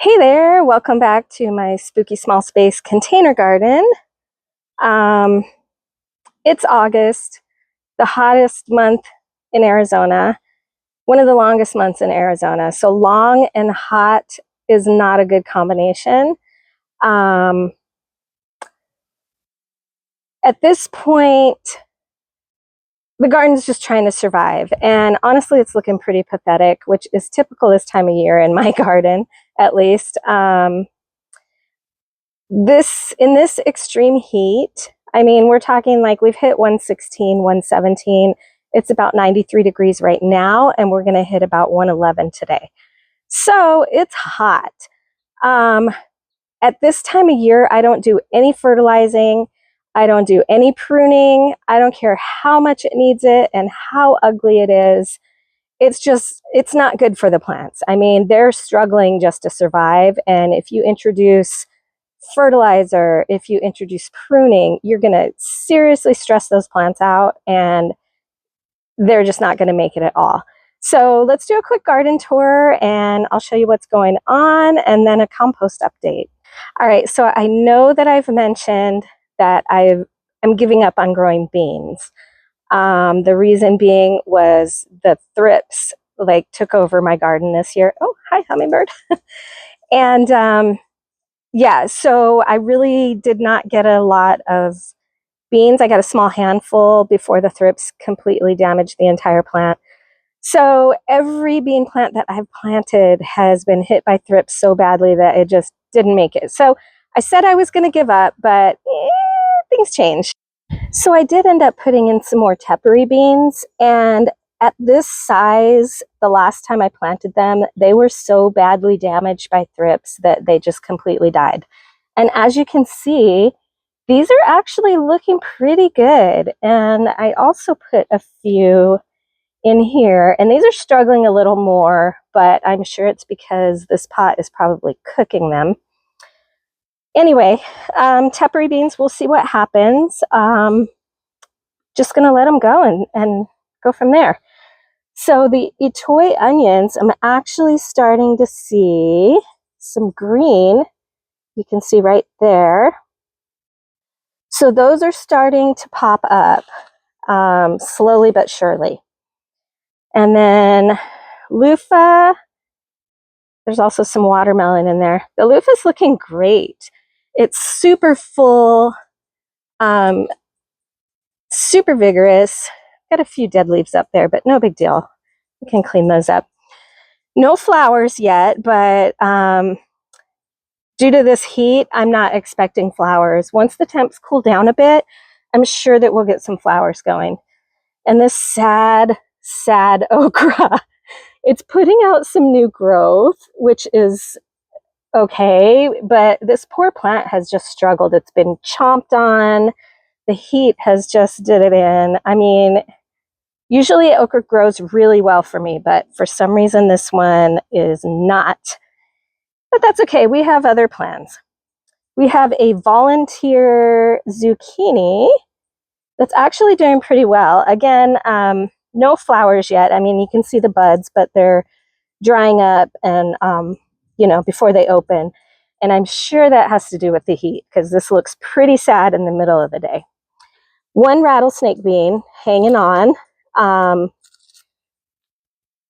Hey there, welcome back to my spooky small space container garden. Um, it's August, the hottest month in Arizona, one of the longest months in Arizona. So long and hot is not a good combination. Um, at this point, the garden's just trying to survive. And honestly, it's looking pretty pathetic, which is typical this time of year in my garden, at least. In this extreme heat, I mean, we're talking like we've hit 116, 117. It's about 93 degrees right now, and we're going to hit about 111 today. So it's hot. Um, at this time of year, I don't do any fertilizing. I don't do any pruning. I don't care how much it needs it and how ugly it is. It's not good for the plants. I mean, they're struggling just to survive. And if you introduce fertilizer, if you introduce pruning, you're going to seriously stress those plants out and they're just not going to make it at all. So let's do a quick garden tour and I'll show you what's going on and then a compost update. All right, so I know that I've mentioned that I'm giving up on growing beans. The reason being was the thrips took over my garden this year. Oh, hi, hummingbird. And yeah, so I really did not get a lot of beans. I got a small handful before the thrips completely damaged the entire plant. So every bean plant that I've planted has been hit by thrips so badly that it just didn't make it. So I said I was going to give up, but things changed. So I did end up putting in some more tepary beans, and at this size, the last time I planted them, they were so badly damaged by thrips that they just completely died. And as you can see, these are actually looking pretty good. And I also put a few in here, and these are struggling a little more, but I'm sure it's because this pot is probably cooking them. Anyway, tepary beans, we'll see what happens. Just gonna let them go and go from there. So the Itoi onions, I'm actually starting to see some green. You can see right there. So those are starting to pop up slowly but surely. And then loofah, there's also some watermelon in there. The loofah's looking great. It's super full, super vigorous. Got a few dead leaves up there, but no big deal. We can clean those up. No flowers yet, but due to this heat, I'm not expecting flowers. Once the temps cool down a bit, I'm sure that we'll get some flowers going. And this sad, sad okra, it's putting out some new growth, which is okay, but this poor plant has just struggled. It's been chomped on. The heat has just did it in. I mean, usually okra grows really well for me, but for some reason this one is not. But that's okay, we have other plans. We have a volunteer zucchini that's actually doing pretty well. Again, no flowers yet. I mean, you can see the buds, but they're drying up and, before they open. And I'm sure that has to do with the heat because this looks pretty sad in the middle of the day. One rattlesnake bean hanging on.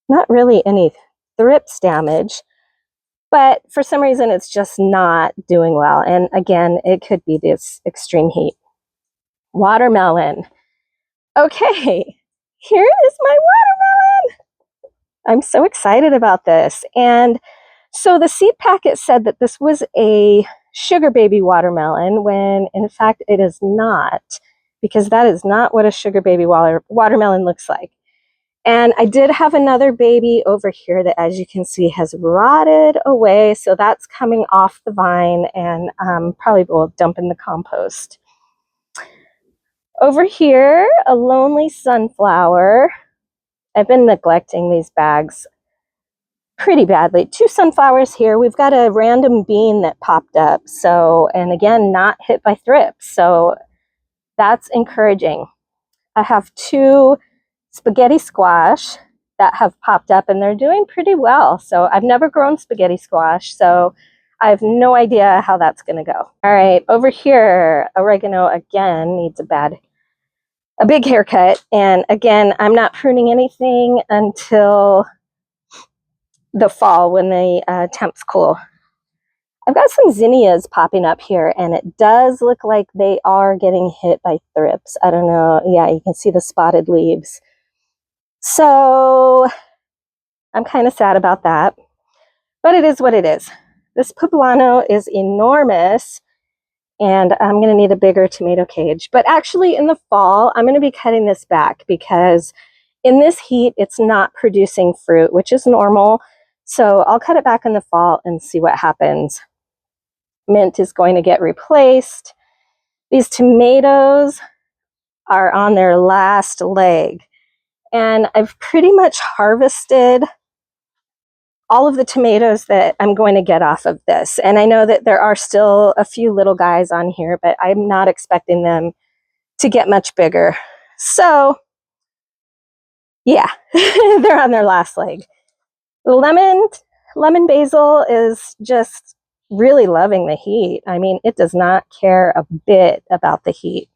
Not really any thrips damage, but for some reason it's just not doing well. And again, it could be this extreme heat. Watermelon. Okay, here is my watermelon. I'm so excited about this. And so the seed packet said that this was a sugar baby watermelon when in fact it is not, because that is not what a sugar baby watermelon looks like. And I did have another baby over here that, as you can see, has rotted away. So that's coming off the vine and probably will dump in the compost. Over here, a lonely sunflower. I've been neglecting these bags pretty badly. 2 sunflowers here. We've got a random bean that popped up. So, and again, not hit by thrips. So that's encouraging. I have 2 spaghetti squash. that have popped up, and they're doing pretty well. So I've never grown spaghetti squash, so I have no idea how that's going to go. All right, over here, oregano again needs a big haircut. And again, I'm not pruning anything until the fall when the temps cool. I've got some zinnias popping up here, and it does look like they are getting hit by thrips. I don't know. Yeah, you can see the spotted leaves. So I'm kind of sad about that, but it is what it is. This poblano is enormous, and I'm going to need a bigger tomato cage. But actually in the fall, I'm going to be cutting this back because in this heat, it's not producing fruit, which is normal. So I'll cut it back in the fall and see what happens. Mint is going to get replaced. These tomatoes are on their last leg, and I've pretty much harvested all of the tomatoes that I'm going to get off of this. And I know that there are still a few little guys on here, but I'm not expecting them to get much bigger. So yeah, they're on their last leg. Lemon basil is just really loving the heat. I mean, it does not care a bit about the heat.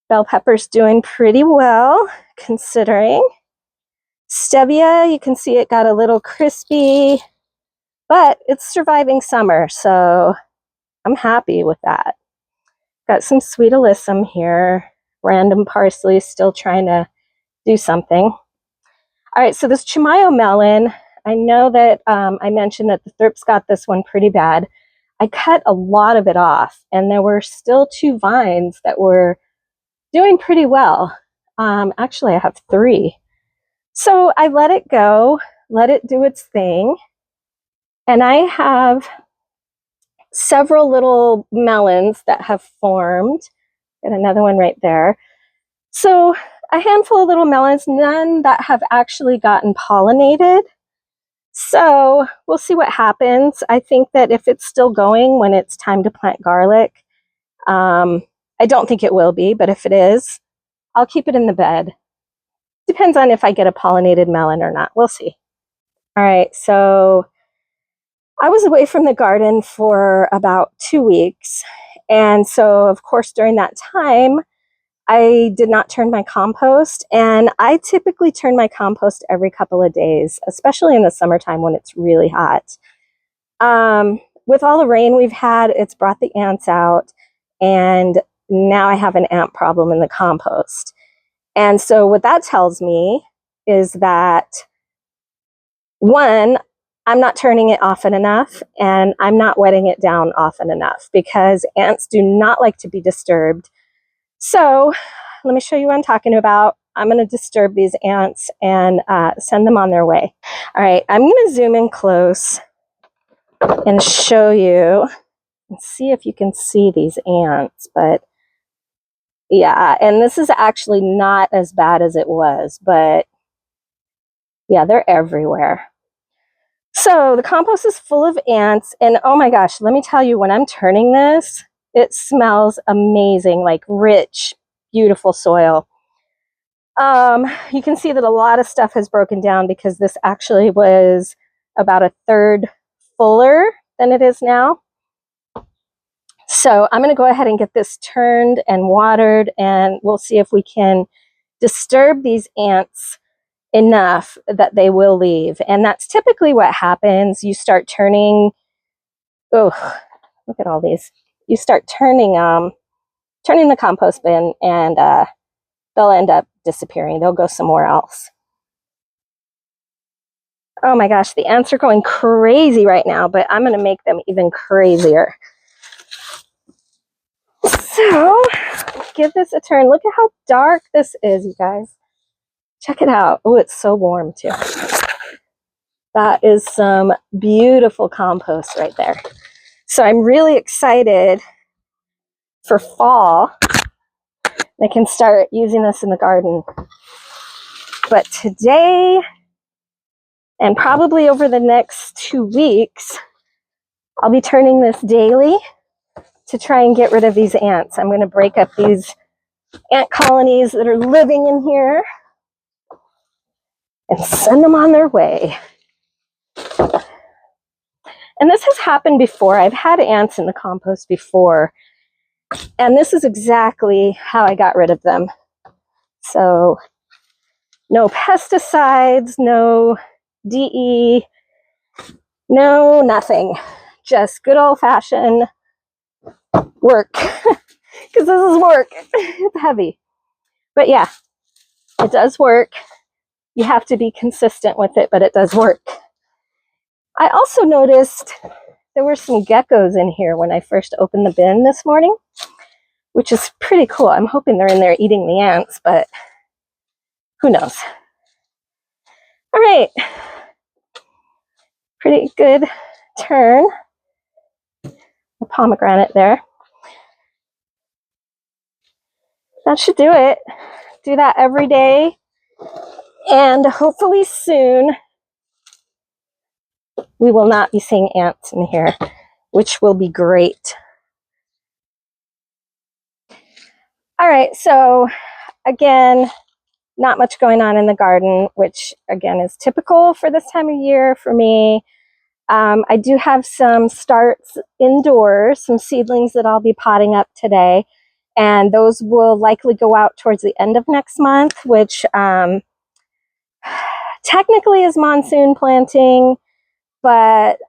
Bell pepper's doing pretty well, considering. Stevia, you can see it got a little crispy, but it's surviving summer, so I'm happy with that. Got some sweet alyssum here. Random parsley, still trying to do something. All right, so this Chimayo melon, I know that I mentioned that the thrips got this one pretty bad. I cut a lot of it off, and there were still 2 vines that were doing pretty well. Actually, I have 3. So I let it go, let it do its thing. And I have several little melons that have formed. Got another one right there. So a handful of little melons, none that have actually gotten pollinated. So we'll see what happens. I think that if it's still going when it's time to plant garlic, I don't think it will be, but if it is, I'll keep it in the bed. Depends on if I get a pollinated melon or not. We'll see. All right, so I was away from the garden for about 2 weeks. And so, of course, during that time, I did not turn my compost. And I typically turn my compost every couple of days, especially in the summertime when it's really hot. With all the rain we've had, it's brought the ants out. And now I have an ant problem in the compost. And so what that tells me is that, one, I'm not turning it often enough, and I'm not wetting it down often enough because ants do not like to be disturbed. So let me show you what I'm talking about. I'm going to disturb these ants and send them on their way. All right, I'm going to zoom in close and show you and see if you can see these ants. But yeah, and this is actually not as bad as it was, but yeah, they're everywhere. So the compost is full of ants, and oh my gosh, let me tell you, when I'm turning this, it smells amazing, like rich, beautiful soil. You can see that a lot of stuff has broken down because this actually was about 1/3 fuller than it is now. So I'm going to go ahead and get this turned and watered, and we'll see if we can disturb these ants enough that they will leave. And that's typically what happens. You start turning, oh, look at all these. You start turning the compost bin, and they'll end up disappearing. They'll go somewhere else. Oh my gosh, the ants are going crazy right now, but I'm going to make them even crazier. So give this a turn. Look at how dark this is, you guys. Check it out. Oh, it's so warm too. That is some beautiful compost right there. So I'm really excited for fall. I can start using this in the garden. But today, and probably over the next 2 weeks, I'll be turning this daily to try and get rid of these ants. I'm going to break up these ant colonies that are living in here. and send them on their way. And this has happened before. I've had ants in the compost before, and this is exactly how I got rid of them. So no pesticides, no DE, no nothing. Just good old-fashioned work. Because this is work. It's heavy. But yeah, it does work. You have to be consistent with it, but it does work. I also noticed there were some geckos in here when I first opened the bin this morning, which is pretty cool. I'm hoping they're in there eating the ants, but who knows? All right. Pretty good turn. The pomegranate there. That should do it. Do that every day. And hopefully soon we will not be seeing ants in here, which will be great. All right, so again, not much going on in the garden, which again is typical for this time of year for me. I do have some starts indoors, some seedlings that I'll be potting up today, and those will likely go out towards the end of next month, which technically is monsoon planting, but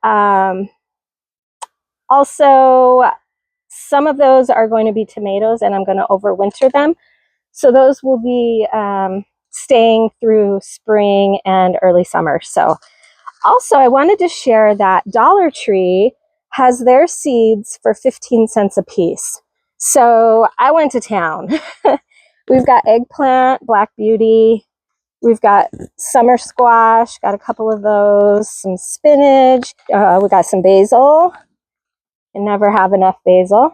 also some of those are going to be tomatoes, and I'm going to overwinter them. So those will be staying through spring and early summer. So also I wanted to share that Dollar Tree has their seeds for 15 cents a piece. So I went to town. We've got eggplant, black beauty. We've got summer squash, got a couple of those, some spinach. We got some basil. You never have enough basil.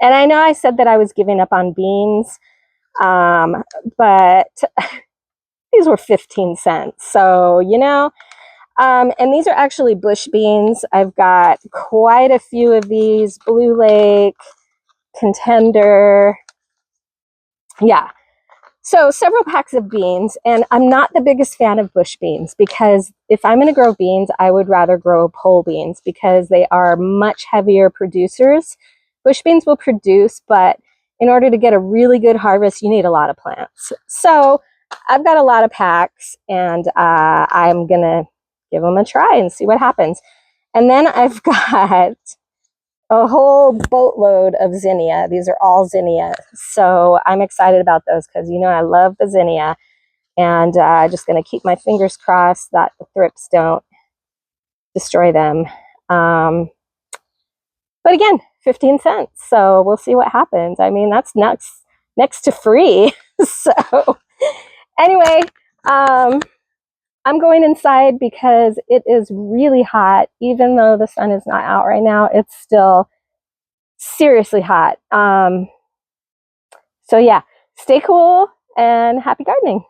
And I know I said that I was giving up on beans, but these were 15 cents. So, you know, and these are actually bush beans. I've got quite a few of these, Blue Lake, Contender. Yeah. So several packs of beans, and I'm not the biggest fan of bush beans because if I'm going to grow beans, I would rather grow pole beans because they are much heavier producers. Bush beans will produce, but in order to get a really good harvest, you need a lot of plants. So I've got a lot of packs, and I'm going to give them a try and see what happens. And then I've got a whole boatload of zinnia. These are all zinnia. So I'm excited about those because, you know, I love the zinnia. And I'm just going to keep my fingers crossed that the thrips don't destroy them. But again, 15 cents. So we'll see what happens. I mean, that's next to free. So anyway, I'm going inside because it is really hot. Even though the sun is not out right now, it's still seriously hot. So yeah, stay cool and happy gardening.